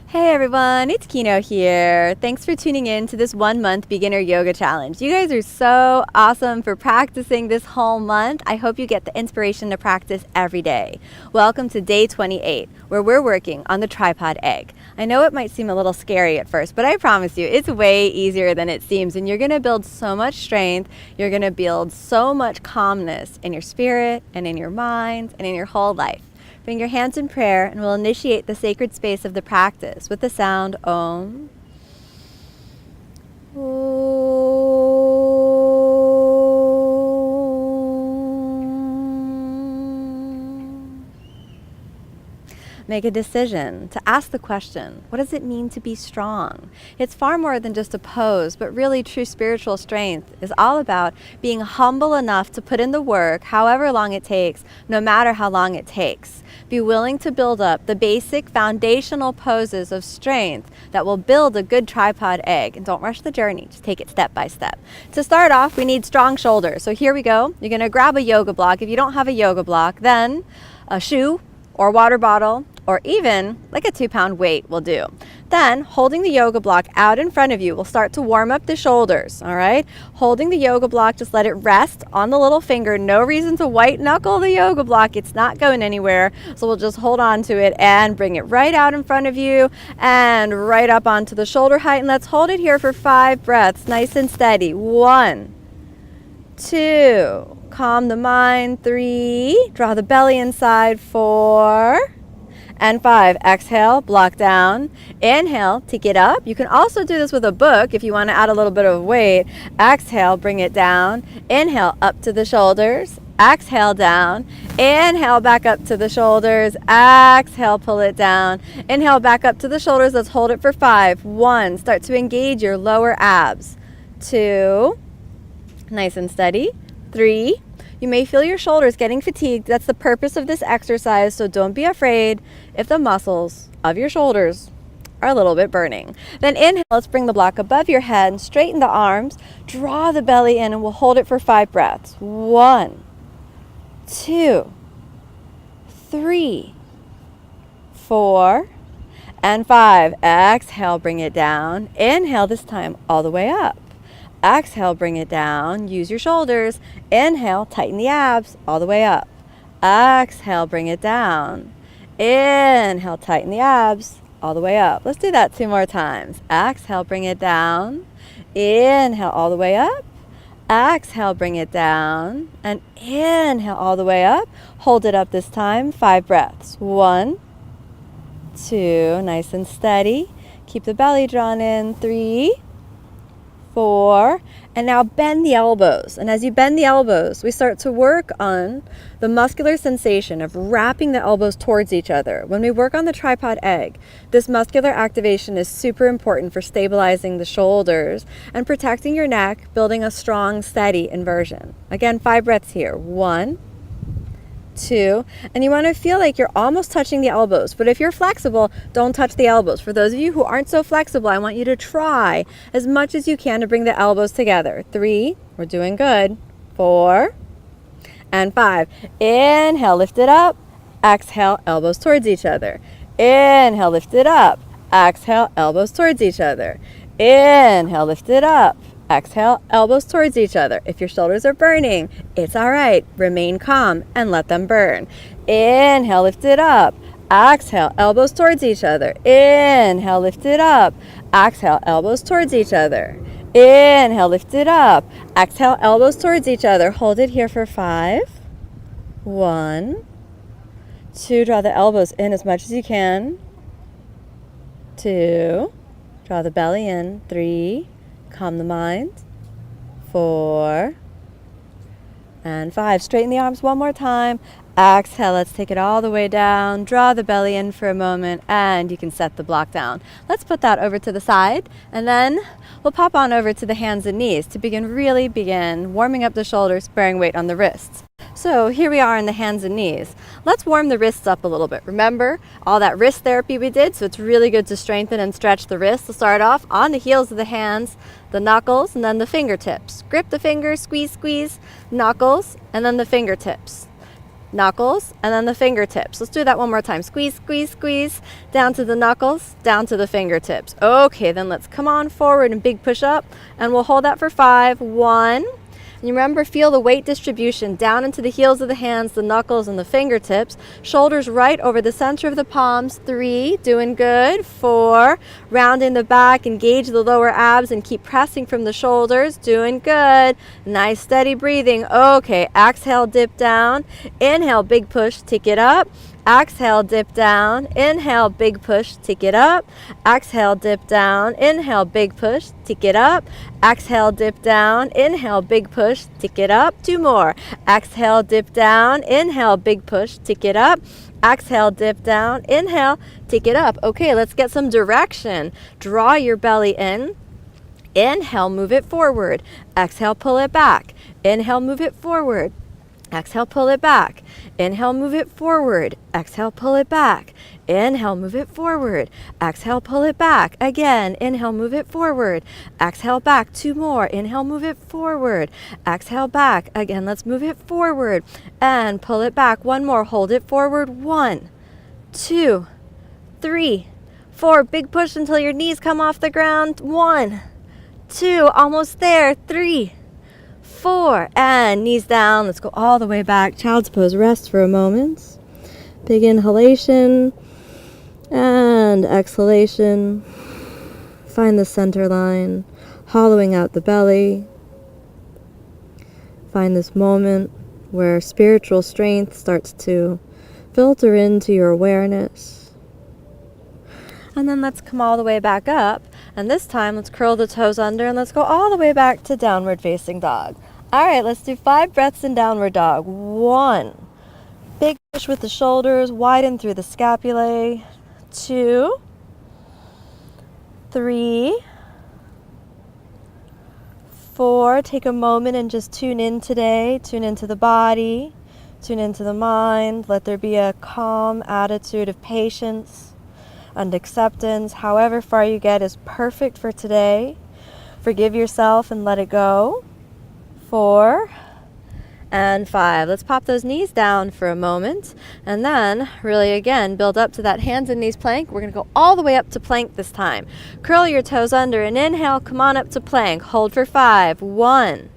Hey everyone, it's Kino here. Thanks for tuning in to this 1 month beginner yoga challenge. You guys are so awesome for practicing this whole month. I hope you get the inspiration to practice every day. Welcome to day 28, where we're working on the tripod egg. I know it might seem a little scary at first, but I promise you, it's way easier than it seems, and you're gonna build so much strength. You're gonna build so much calmness in your spirit and in your mind and in your whole life. Bring your hands in prayer and we'll initiate the sacred space of the practice with the sound Om. Make a decision to ask the question, what does it mean to be strong? It's far more than just a pose, but really true spiritual strength is all about being humble enough to put in the work, however long it takes, no matter how long it takes. Be willing to build up the basic foundational poses of strength that will build a good tripod egg. And don't rush the journey, just take it step by step. To start off, we need strong shoulders. So here we go. You're gonna grab a yoga block. If you don't have a yoga block, then a shoe or water bottle, or even like a 2-pound weight will do. Then, holding the yoga block out in front of you, we'll start to warm up the shoulders, all right? Holding the yoga block, just let it rest on the little finger. No reason to white knuckle the yoga block. It's not going anywhere. So we'll just hold on to it and bring it right out in front of you and right up onto the shoulder height. And let's hold it here for 5 breaths, nice and steady. 1, 2, calm the mind. 3, draw the belly inside. 4, and 5. Exhale, block down. Inhale, take it up. You can also do this with a book if you want to add a little bit of weight. Exhale, bring it down. Inhale, up to the shoulders. Exhale, down. Inhale, back up to the shoulders. Exhale, pull it down. Inhale, back up to the shoulders. Let's hold it for 5. 1, start to engage your lower abs. 2, nice and steady. 3, you may feel your shoulders getting fatigued. That's the purpose of this exercise, so don't be afraid if the muscles of your shoulders are a little bit burning. Then inhale, let's bring the block above your head and straighten the arms. Draw the belly in and we'll hold it for 5 breaths. 1, 2, 3, 4, and 5. Exhale, bring it down. Inhale this time all the way up. Exhale, bring it down. Use your shoulders. Inhale, tighten the abs all the way up. Exhale, bring it down. Inhale, tighten the abs all the way up. Let's do that 2 more times. Exhale, bring it down. Inhale, all the way up. Exhale, bring it down. And inhale, all the way up. Hold it up this time. 5 breaths. 1, 2, nice and steady. Keep the belly drawn in. 3, 4, and now bend the elbows. And as you bend the elbows, we start to work on the muscular sensation of wrapping the elbows towards each other. When we work on the tripod egg, this muscular activation is super important for stabilizing the shoulders and protecting your neck, building a strong, steady inversion. Again, 5 breaths here. 1, 2, and you want to feel like you're almost touching the elbows, but if you're flexible, don't touch the elbows. For those of you who aren't so flexible, I want you to try as much as you can to bring the elbows together. 3, we're doing good. 4, and 5. Inhale, lift it up. Exhale, elbows towards each other. Inhale, lift it up. Exhale, elbows towards each other. Inhale, lift it up. Exhale, elbows towards each other. If your shoulders are burning, it's all right. Remain calm and let them burn. Inhale, lift it up. Exhale, elbows towards each other. Inhale, lift it up. Exhale, elbows towards each other. Inhale, lift it up. Exhale, elbows towards each other. Hold it here for 5. 1, 2, draw the elbows in as much as you can. 2, draw the belly in. 3, calm the mind. 4, and 5. Straighten the arms one more time. Exhale, let's take it all the way down. Draw the belly in for a moment and you can set the block down. Let's put that over to the side and then we'll pop on over to the hands and knees to really begin warming up the shoulders, bearing weight on the wrists. So here we are in the hands and knees. Let's warm the wrists up a little bit. Remember all that wrist therapy we did? So it's really good to strengthen and stretch the wrists. We'll start off on the heels of the hands, the knuckles, and then the fingertips. Grip the fingers, squeeze, squeeze, knuckles, and then the fingertips. knuckles, and then the fingertips. Let's do that one more time. Squeeze, squeeze, squeeze, down to the knuckles, down to the fingertips. Okay, then let's come on forward and big push up, and we'll hold that for 5. 1. And remember, feel the weight distribution down into the heels of the hands, the knuckles, and the fingertips. Shoulders right over the center of the palms. 3, doing good. 4, rounding the back, engage the lower abs, and keep pressing from the shoulders. Doing good. Nice, steady breathing. Okay, exhale, dip down. Inhale, big push, take it up. Exhale, dip down. Inhale, big push, take it up. Exhale, dip down. Inhale, big push, take it up. Exhale, dip down. Inhale, big push, take it up. 2 more. Exhale, dip down. Inhale, big push, take it up. Exhale, dip down. Inhale, take it up. Okay, let's get some direction. Draw your belly in. Inhale, move it forward. Exhale, pull it back. Inhale, move it forward. Exhale, pull it back. Inhale, move it forward. Exhale, pull it back. Inhale, move it forward. Exhale, pull it back. Again, inhale, move it forward. Exhale, back. 2 more. Inhale, move it forward. Exhale, back. Again, let's move it forward and pull it back. 1 more. Hold it forward. 1, 2, 3, 4. Big push until your knees come off the ground. 1, 2, almost there. 3, 4, and knees down. Let's go all the way back. Child's pose. Rest for a moment. Big inhalation and exhalation. Find the center line, hollowing out the belly. Find this moment where spiritual strength starts to filter into your awareness. And then let's come all the way back up. And this time, let's curl the toes under and let's go all the way back to downward facing dog. All right, let's do 5 breaths in downward dog. 1, big push with the shoulders, widen through the scapulae. 2, 3, 4. Take a moment and just tune in today. Tune into the body, tune into the mind. Let there be a calm attitude of patience and acceptance. However far you get is perfect for today. Forgive yourself and let it go. 4 and 5. Let's pop those knees down for a moment and then really again build up to that hands and knees plank. We're going to go all the way up to plank this time. Curl your toes under and inhale, come on up to plank. Hold for 5. 1,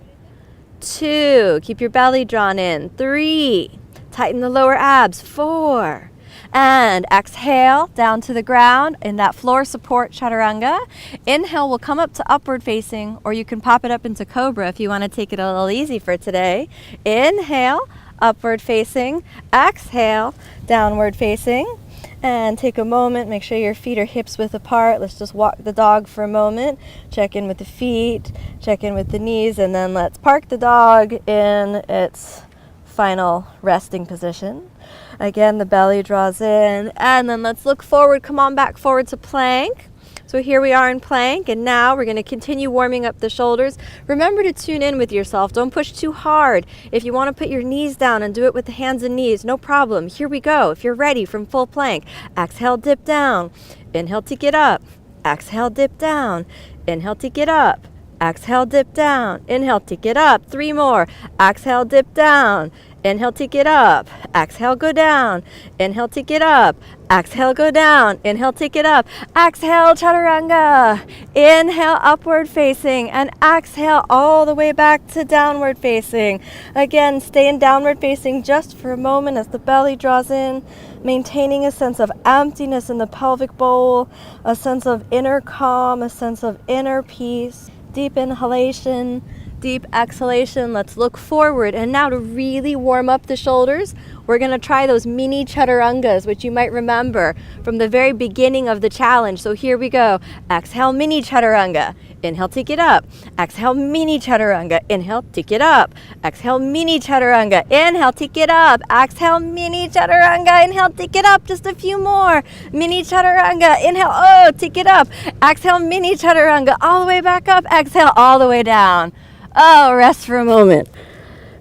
2, keep your belly drawn in. 3, tighten the lower abs. 4, and exhale down to the ground in that floor support chaturanga. Inhale will come up to upward facing, or you can pop it up into cobra if you want to take it a little easy for today. Inhale, upward facing. Exhale, downward facing. And take a moment, make sure your feet are hips width apart. Let's just walk the dog for a moment. Check in with the feet, check in with the knees, and then let's park the dog in its final resting position. Again, the belly draws in, and then let's look forward. Come on back forward to plank. So here we are in plank, and now we're going to continue warming up the shoulders. Remember to tune in with yourself. Don't push too hard. If you want to put your knees down and do it with the hands and knees, no problem. Here we go. If you're ready from full plank, exhale, dip down. Inhale to get up. Exhale, dip down. Inhale to get up. Exhale, dip down. Inhale to get up. 3 more. Exhale, dip down. Inhale to get up. Exhale, go down. Inhale to get up. Exhale, go down. Inhale, take it up. Exhale, chaturanga. Inhale, upward facing. And exhale all the way back to downward facing. Again, stay in downward facing just for a moment as the belly draws in, maintaining a sense of emptiness in the pelvic bowl, a sense of inner calm, a sense of inner peace. Deep inhalation, deep exhalation. Let's look forward. And now to really warm up the shoulders, we're going to try those mini chaturangas, which you might remember from the very beginning of the challenge. So here we go. Exhale, mini chaturanga. Inhale, take it up. Exhale, mini chaturanga. Inhale, take it up. Exhale, mini chaturanga. Inhale, take it up. Exhale, mini chaturanga. Inhale, take it up. Just a few more. Mini chaturanga. Inhale, oh, take it up. Exhale, mini chaturanga. All the way back up. Exhale, all the way down. Oh, rest for a moment.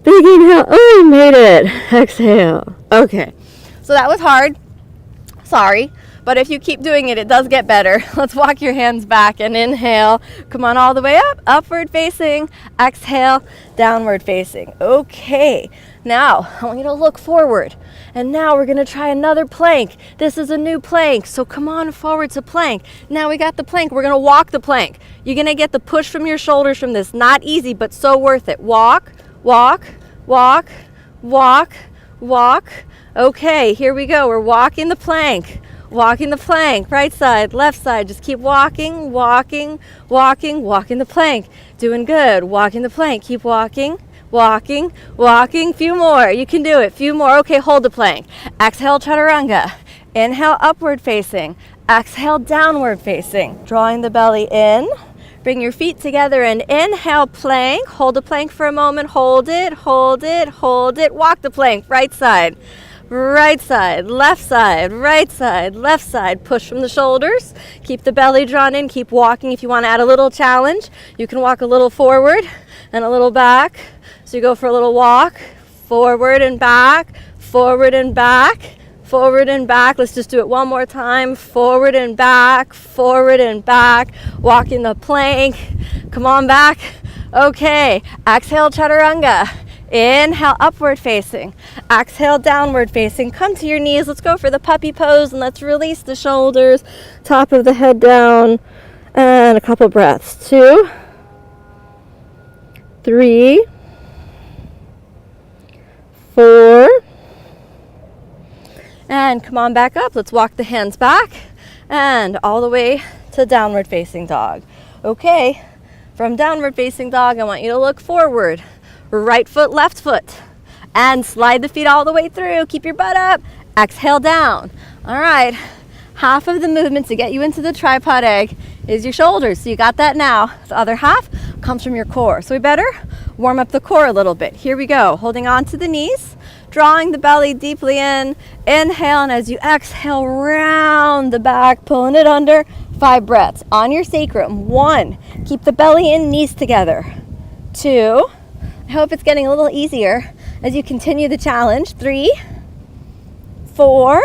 Big inhale. Oh, you made it. Exhale. Okay. So that was hard. Sorry. but if you keep doing it, it does get better. Let's walk your hands back and inhale. Come on all the way up, upward facing. Exhale, downward facing. Okay, now I want you to look forward. And now we're gonna try another plank. This is a new plank, so come on forward to plank. Now we got the plank, we're gonna walk the plank. You're gonna get the push from your shoulders from this. Not easy, but so worth it. Walk, walk, walk, walk, walk. Okay, here we go. We're walking the plank. Walking the plank. Right side, left side. Just keep walking, walking, walking, walking the plank. Doing good. Walking the plank. Keep walking, walking, walking. Few more. You can do it. Few more. Okay, hold the plank. Exhale, chaturanga. Inhale, upward facing. Exhale, downward facing. Drawing the belly in. Bring your feet together and inhale, plank. Hold the plank for a moment. Hold it, hold it, hold it. Walk the plank. Right side, left side, right side, left side. Push from the shoulders. Keep the belly drawn in. Keep walking. If you want to add a little challenge, you can walk a little forward and a little back. So you go for a little walk, forward and back, forward and back. Forward and back. Let's just do it one more time. Forward and back, forward and back. Walking the plank. Come on back. Okay. Exhale, chaturanga. Inhale, upward facing. Exhale, downward facing. Come to your knees. Let's go for the puppy pose and let's release the shoulders. Top of the head down. And a couple breaths. 2, 3, 4. And come on back up. Let's walk the hands back and all the way to downward facing dog. Okay, from downward facing dog, I want you to look forward. Right foot, left foot. And slide the feet all the way through. Keep your butt up. Exhale down. All right, half of the movement to get you into the tripod egg is your shoulders. So you got that now. The other half comes from your core. So we better warm up the core a little bit. Here we go. Holding on to the knees. Drawing the belly deeply in. Inhale, and as you exhale, round the back, pulling it under. 5 breaths on your sacrum. 1, keep the belly and knees together. 2, I hope it's getting a little easier as you continue the challenge. 3, 4,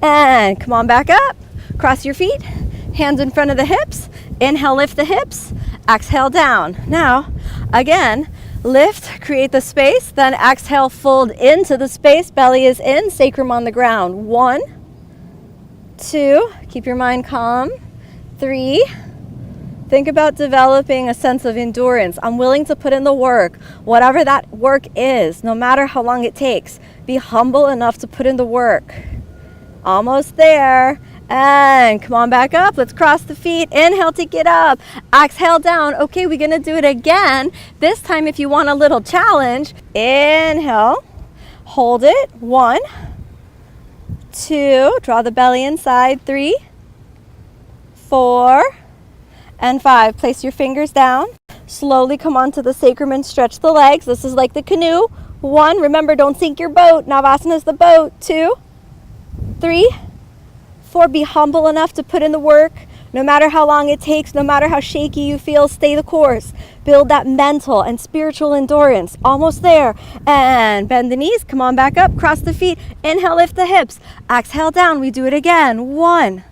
and come on back up. Cross your feet, hands in front of the hips. Inhale, lift the hips. Exhale, down. Now, again, lift, create the space, then exhale, fold into the space. Belly is in, sacrum on the ground. 1, 2, keep your mind calm. 3, think about developing a sense of endurance. I'm willing to put in the work, whatever that work is, no matter how long it takes. Be humble enough to put in the work. Almost there. And come on back up. Let's cross the feet. Inhale to get up. Exhale down. Okay, we're going to do it again. This time, if you want a little challenge, inhale, hold it. 1, 2, draw the belly inside. 3, 4, and 5. Place your fingers down. Slowly come onto the sacrum and stretch the legs. This is like the canoe. 1, remember, don't sink your boat. Navasana is the boat. 2, 3, 4, be humble enough to put in the work. No matter how long it takes, no matter how shaky you feel, stay the course. Build that mental and spiritual endurance. Almost there. And bend the knees. Come on back up. Cross the feet. Inhale, lift the hips. Exhale down. We do it again. 1,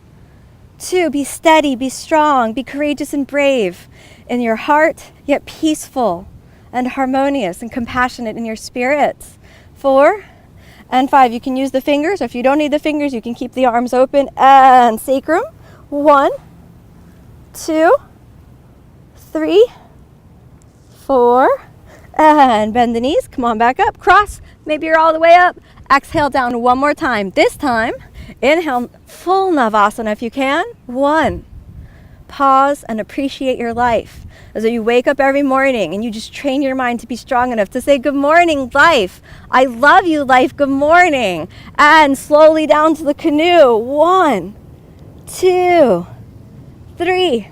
2, be steady, be strong, be courageous and brave in your heart, yet peaceful and harmonious and compassionate in your spirits. 4, and 5, you can use the fingers. If you don't need the fingers, you can keep the arms open. And sacrum. 1, 2, 3, 4, and bend the knees. Come on back up. Cross. Maybe you're all the way up. Exhale down one more time. This time, inhale, full Navasana if you can. 1, pause and appreciate your life. As you wake up every morning and you just train your mind to be strong enough to say, good morning, life. I love you, life. Good morning. And slowly down to the canoe. 1, 2, 3,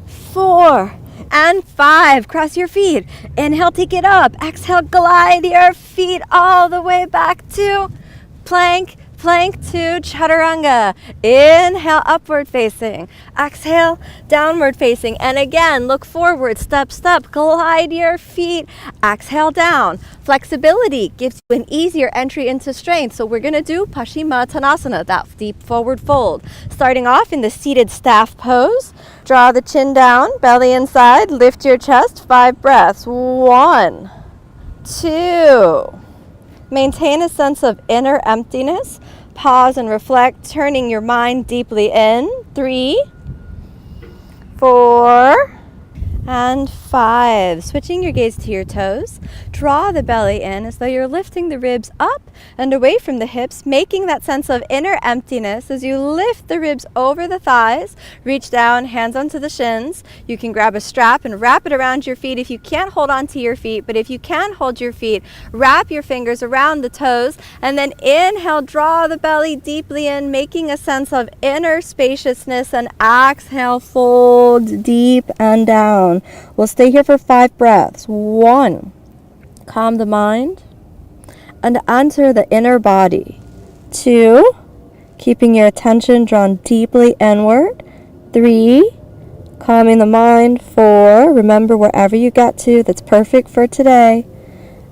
4, and 5. Cross your feet. Inhale, take it up. Exhale, glide your feet all the way back to plank. plank to chaturanga. Inhale, upward facing. Exhale, downward facing. And again, look forward, step, step, glide your feet. Exhale, down. Flexibility gives you an easier entry into strength. So we're going to do Paschimottanasana, that deep forward fold. Starting off in the seated staff pose. Draw the chin down, belly inside, lift your chest, 5 breaths. 1, 2. Maintain a sense of inner emptiness. Pause and reflect, turning your mind deeply in. 3, 4, and 5. Switching your gaze to your toes. Draw the belly in as though you're lifting the ribs up and away from the hips, making that sense of inner emptiness as you lift the ribs over the thighs. Reach down, hands onto the shins. You can grab a strap and wrap it around your feet if you can't hold on to your feet, but if you can hold your feet, wrap your fingers around the toes, and then inhale, draw the belly deeply in, making a sense of inner spaciousness, and exhale, fold deep and down. We'll stay here for 5 breaths. 1, calm the mind and enter the inner body. 2, keeping your attention drawn deeply inward. 3, calming the mind. 4, remember wherever you get to, that's perfect for today.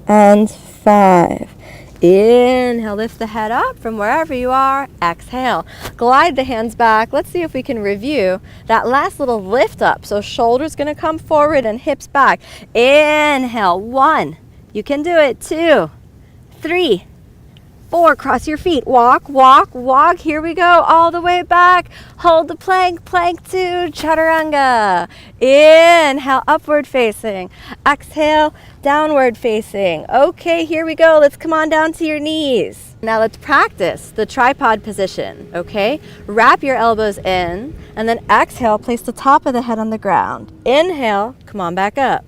And 5. Inhale, lift the head up from wherever you are. Exhale, glide the hands back. Let's see if we can review that last little lift up. So shoulders going to come forward and hips back. Inhale, 1. You can do it. 2, 3, 4. Cross your feet. Walk, walk, walk. Here we go. All the way back. Hold the plank. Plank to chaturanga. Inhale, upward facing. Exhale, downward facing. Okay, here we go. Let's come on down to your knees. Now let's practice the tripod position, okay? Wrap your elbows in, and then exhale, place the top of the head on the ground. Inhale, come on back up.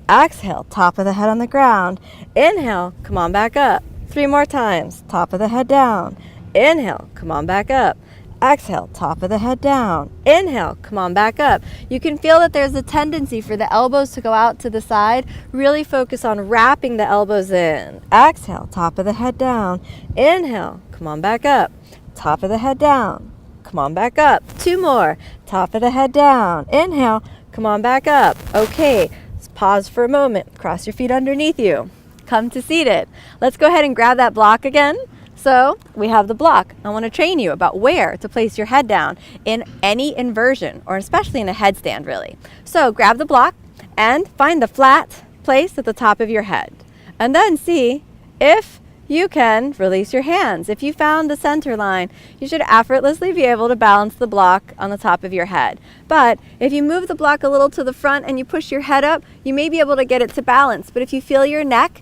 Exhale, top of the head on the ground. Inhale, come on back up. 3 more times. Top of the head down. Inhale, come on back up. Exhale, top of the head down. Inhale, come on back up. You can feel that there's a tendency for the elbows to go out to the side. Really focus on wrapping the elbows in. Exhale, top of the head down. Inhale, come on back up. Top of the head down. Come on back up. 2 more. Top of the head down. Inhale, come on back up. Okay, let's pause for a moment. Cross your feet underneath you. Come to seated. Let's go ahead and grab that block again. So we have the block. I want to train you about where to place your head down in any inversion, or especially in a headstand, really. So grab the block and find the flat place at the top of your head. And then see if you can release your hands. If you found the center line, you should effortlessly be able to balance the block on the top of your head. But if you move the block a little to the front and you push your head up, you may be able to get it to balance. But if you feel your neck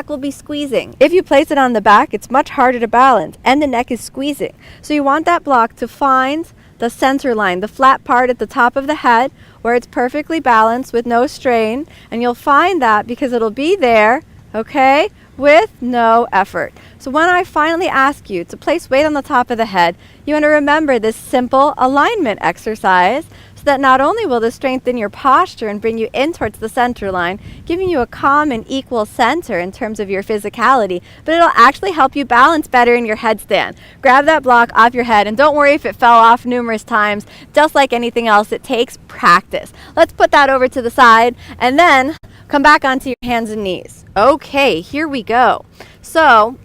will be squeezing. If you place it on the back, it's much harder to balance and the neck is squeezing. So you want that block to find the center line, the flat part at the top of the head where it's perfectly balanced with no strain. And you'll find that because it'll be there, okay, with no effort. So when I finally ask you to place weight on the top of the head, you want to remember this simple alignment exercise, so that not only will this strengthen your posture and bring you in towards the center line, giving you a calm and equal center in terms of your physicality, but it'll actually help you balance better in your headstand. Grab that block off your head, and don't worry if it fell off numerous times. Just like anything else, it takes practice. Let's put that over to the side, and then come back onto your hands and knees. Okay, here we go. So,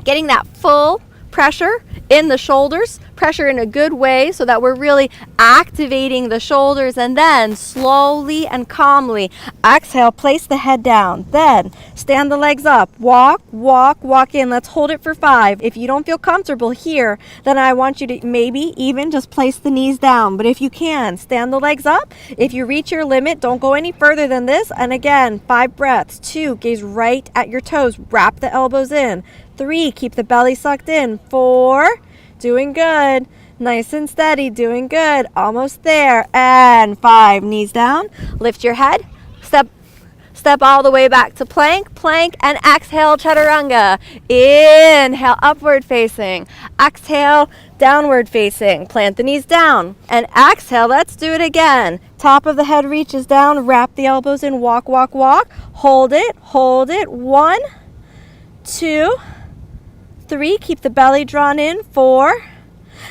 getting that full pressure in the shoulders, pressure in a good way so that we're really activating the shoulders, and then slowly and calmly exhale, place the head down. Then stand the legs up, walk, walk, walk in. Let's hold it for 5. If you don't feel comfortable here, then I want you to maybe even just place the knees down. But if you can, stand the legs up. If you reach your limit, don't go any further than this. And again, 5 breaths. 2, gaze right at your toes, wrap the elbows in. 3, keep the belly sucked in. 4, doing good. Nice and steady, doing good. Almost there. And 5, knees down. Lift your head. Step all the way back to plank, plank, and exhale, chaturanga. Inhale, upward facing. Exhale, downward facing. Plant the knees down. And exhale, let's do it again. Top of the head reaches down. Wrap the elbows in. Walk, walk, walk. Hold it, hold it. 1, 2, 3, keep the belly drawn in, 4.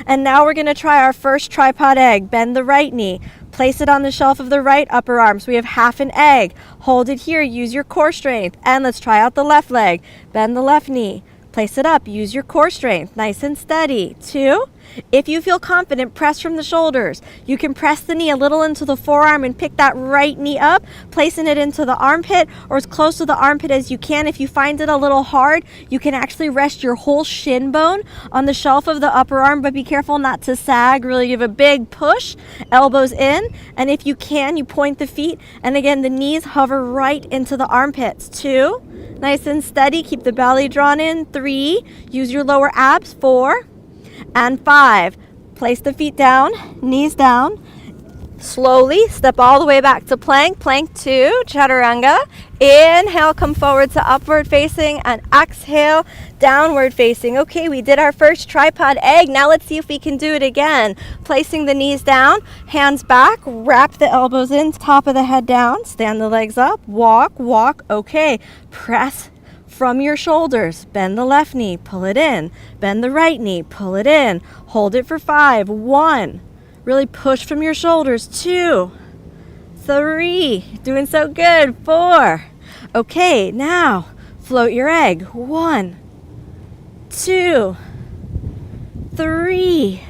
And now we're going to try our first tripod egg. Bend the right knee. Place it on the shelf of the right upper arm. So we have half an egg. Hold it here. Use your core strength. And let's try out the left leg. Bend the left knee. Place it up. Use your core strength. Nice and steady. 2. If you feel confident, press from the shoulders. You can press the knee a little into the forearm and pick that right knee up, placing it into the armpit or as close to the armpit as you can. If you find it a little hard, you can actually rest your whole shin bone on the shelf of the upper arm, but be careful not to sag. Really give a big push, elbows in, and if you can, you point the feet, and again, the knees hover right into the armpits. 2, nice and steady. Keep the belly drawn in. 3, use your lower abs. 4. And 5, place the feet down, knees down. Slowly step all the way back to plank. Plank 2, chaturanga. Inhale, come forward to upward facing, and exhale, downward facing. Okay, we did our first tripod egg. Now let's see if we can do it again. Placing the knees down, hands back, wrap the elbows in, top of the head down, stand the legs up, walk, walk. Okay, press from your shoulders. Bend the left knee, pull it in. Bend the right knee, pull it in. Hold it for 5. 1. Really push from your shoulders. 2. 3. Doing so good. 4. Okay, now float your egg. 1, 2, 3.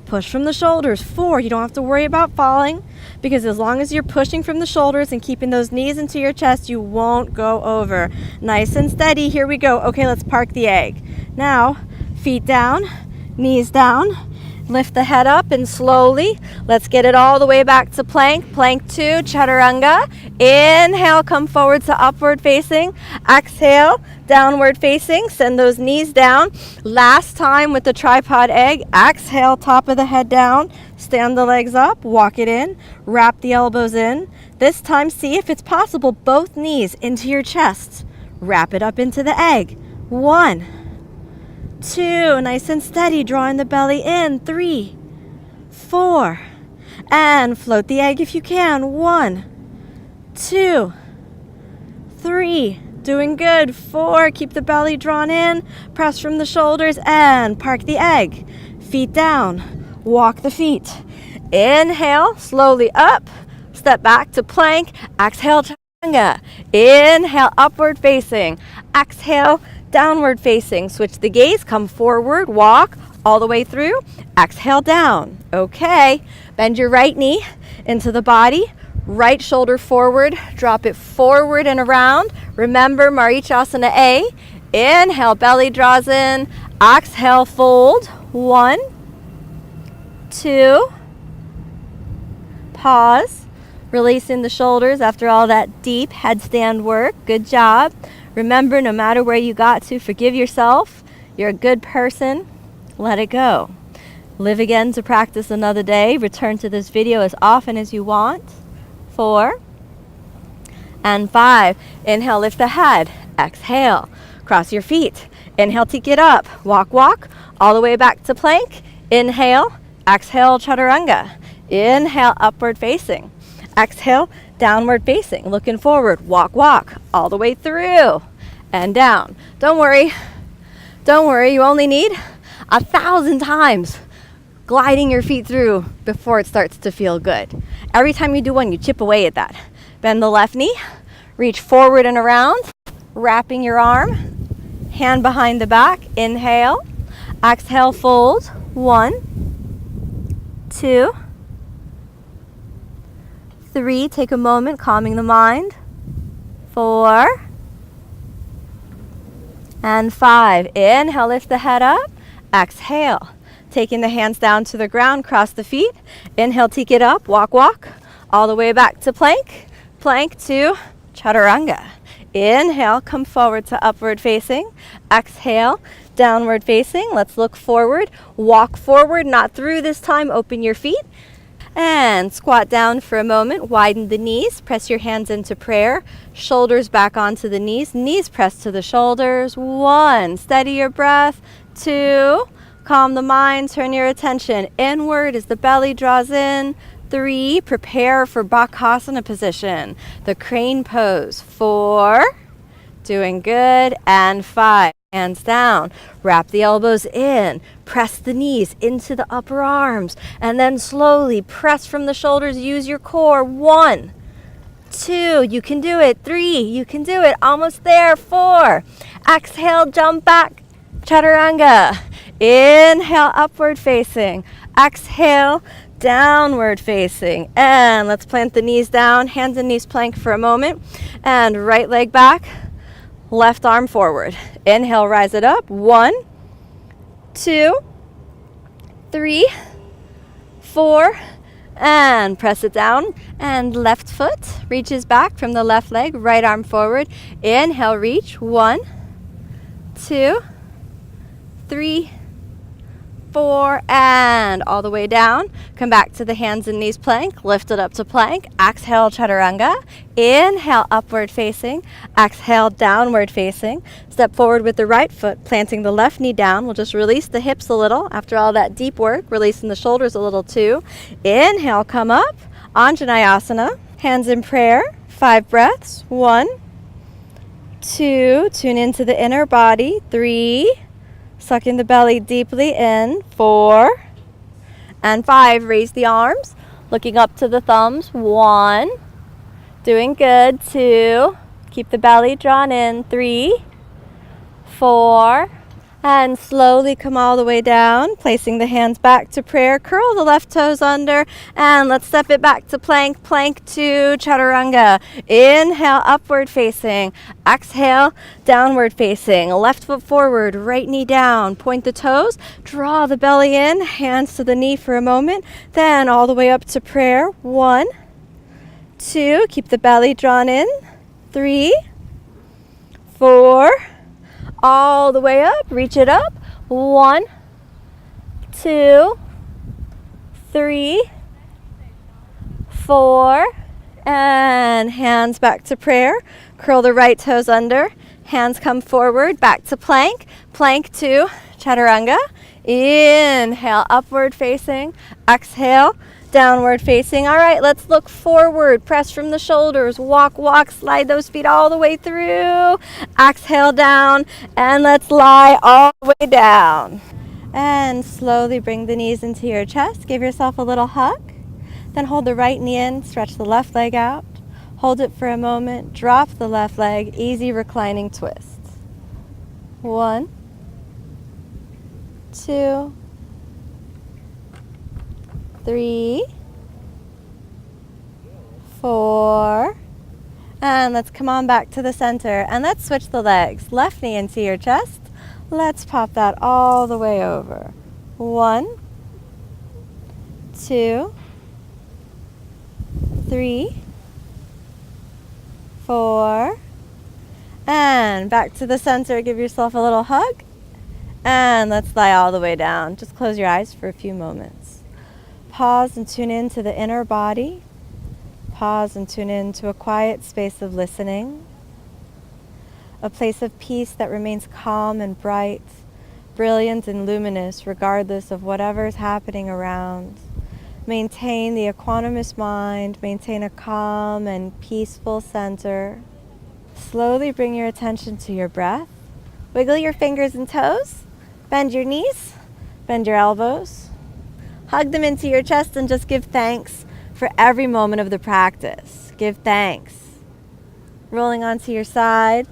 Push from the shoulders. 4. You don't have to worry about falling, because as long as you're pushing from the shoulders and keeping those knees into your chest, you won't go over. Nice and steady. Here we go. Okay, let's park the egg. Now, feet down, knees down. Lift the head up and slowly, let's get it all the way back to plank. Plank 2, chaturanga. Inhale, come forward to upward facing. Exhale, downward facing. Send those knees down. Last time with the tripod egg. Exhale, top of the head down. Stand the legs up, walk it in, wrap the elbows in. This time, see if it's possible, both knees into your chest. Wrap it up into the egg. 1, 2, nice and steady, drawing the belly in. 3, 4, and float the egg if you can. 1, 2, 3, doing good. 4, keep the belly drawn in, press from the shoulders, and park the egg. Feet down, walk the feet. Inhale, slowly up, step back to plank. Exhale, chaturanga. Inhale, upward facing. Exhale, downward facing. Switch the gaze, come forward, walk all the way through. Exhale, down. Okay, bend your right knee into the body, right shoulder forward, drop it forward and around. Remember Marichasana A. Inhale, belly draws in. Exhale, fold. 1, 2, pause, releasing the shoulders after all that deep headstand work. Good job. Remember, no matter where you got to, forgive yourself. You're a good person. Let it go. Live again to practice another day. Return to this video as often as you want. 4 and 5. Inhale, lift the head. Exhale, cross your feet. Inhale, take it up. Walk, walk, all the way back to plank. Inhale, exhale, chaturanga. Inhale, upward facing. Exhale, downward facing. Looking forward, walk, walk, all the way through and down. Don't worry, you only need 1,000 times gliding your feet through before it starts to feel good. Every time you do one, you chip away at that. Bend the left knee, reach forward and around, wrapping your arm, hand behind the back. Inhale, exhale, fold. 1, 2, 3, take a moment, calming the mind. 4 and 5. Inhale, lift the head up. Exhale, taking the hands down to the ground, cross the feet. Inhale, take it up, walk, walk, all the way back to plank. Plank 2, chaturanga. Inhale, come forward to upward facing. Exhale, downward facing. Let's look forward. Walk forward, not through this time. Open your feet. And squat down for a moment. Widen the knees. Press your hands into prayer. Shoulders back onto the knees. Knees press to the shoulders. 1. Steady your breath. 2. Calm the mind. Turn your attention inward as the belly draws in. 3. Prepare for Bakasana position, the crane pose. 4. Doing good. And 5. Hands down, wrap the elbows in, press the knees into the upper arms, and then slowly press from the shoulders, use your core. 1, 2, you can do it. 3, you can do it. Almost there. 4, exhale, jump back, chaturanga. Inhale, upward facing. Exhale, downward facing. And let's plant the knees down, hands and knees plank for a moment, and right leg back, left arm forward. Inhale, rise it up. 1, 2, 3, 4, and press it down. And left foot reaches back from the left leg, right arm forward. Inhale, reach. 1, 2, 3, 4, and all the way down. Come back to the hands and knees plank. Lift it up to plank. Exhale, chaturanga. Inhale, upward facing. Exhale, downward facing. Step forward with the right foot, planting the left knee down. We'll just release the hips a little. After all that deep work, releasing the shoulders a little too. Inhale, come up. Anjaneyasana. Hands in prayer. 5 breaths. 1, 2, tune into the inner body. 3, sucking the belly deeply in. 4, and 5, raise the arms, looking up to the thumbs. 1, doing good. 2, keep the belly drawn in. 3, 4, and slowly come all the way down, placing the hands back to prayer. Curl the left toes under, and let's step it back to plank. Plank to chaturanga. Inhale, upward facing. Exhale, downward facing. Left foot forward, right knee down. Point the toes, draw the belly in, hands to the knee for a moment, then all the way up to prayer. 1, 2, keep the belly drawn in. 3, 4, all the way up, reach it up. 1, 2, 3, 4, and hands back to prayer. Curl the right toes under, hands come forward, back to plank. Plank to chaturanga. Inhale, upward facing. Exhale, downward facing. All right, let's look forward. Press from the shoulders. Walk, walk, slide those feet all the way through. Exhale down, and let's lie all the way down. And slowly bring the knees into your chest. Give yourself a little hug. Then hold the right knee in, stretch the left leg out. Hold it for a moment. Drop the left leg, easy reclining twist. 1, 2, 3, 4, and let's come on back to the center, and let's switch the legs. Left knee into your chest. Let's pop that all the way over. 1, 2, 3, 4, and back to the center. Give yourself a little hug, and let's lie all the way down. Just close your eyes for a few moments. Pause and tune in to the inner body. Pause and tune in to a quiet space of listening. A place of peace that remains calm and bright, brilliant and luminous regardless of whatever is happening around. Maintain the equanimous mind, maintain a calm and peaceful center. Slowly bring your attention to your breath. Wiggle your fingers and toes. Bend your knees, bend your elbows. Hug them into your chest and just give thanks for every moment of the practice. Give thanks. Rolling onto your side.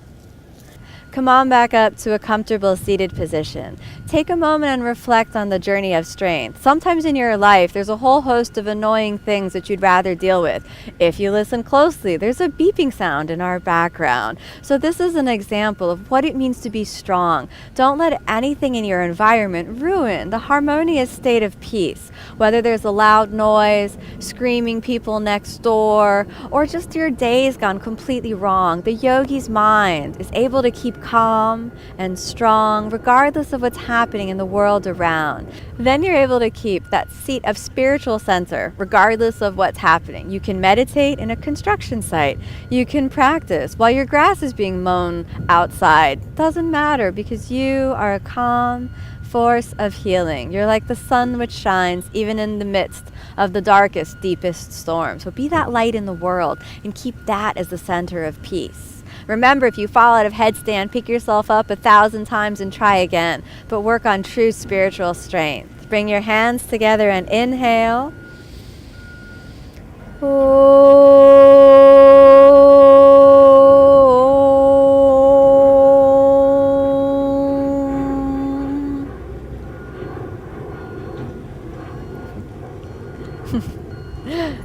Come on back up to a comfortable seated position. Take a moment and reflect on the journey of strength. Sometimes in your life, there's a whole host of annoying things that you'd rather deal with. If you listen closely, there's a beeping sound in our background. So this is an example of what it means to be strong. Don't let anything in your environment ruin the harmonious state of peace. Whether there's a loud noise, screaming people next door, or just your day's gone completely wrong, the yogi's mind is able to keep calm and strong regardless of what's happening in the world around. Then you're able to keep that seat of spiritual center regardless of what's happening. You can meditate in a construction site. You can practice while your grass is being mown outside. Doesn't matter, because you are a calm force of healing. You're like the sun which shines even in the midst of the darkest, deepest storm. So be that light in the world and keep that as the center of peace. Remember, if you fall out of headstand, pick yourself up 1,000 times and try again, but work on true spiritual strength. Bring your hands together and inhale.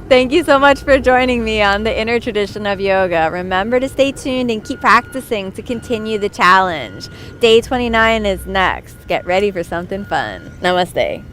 Thank you so much for joining me on the inner tradition of yoga. Remember to stay tuned and keep practicing to continue the challenge. Day 29 is next. Get ready for something fun. Namaste.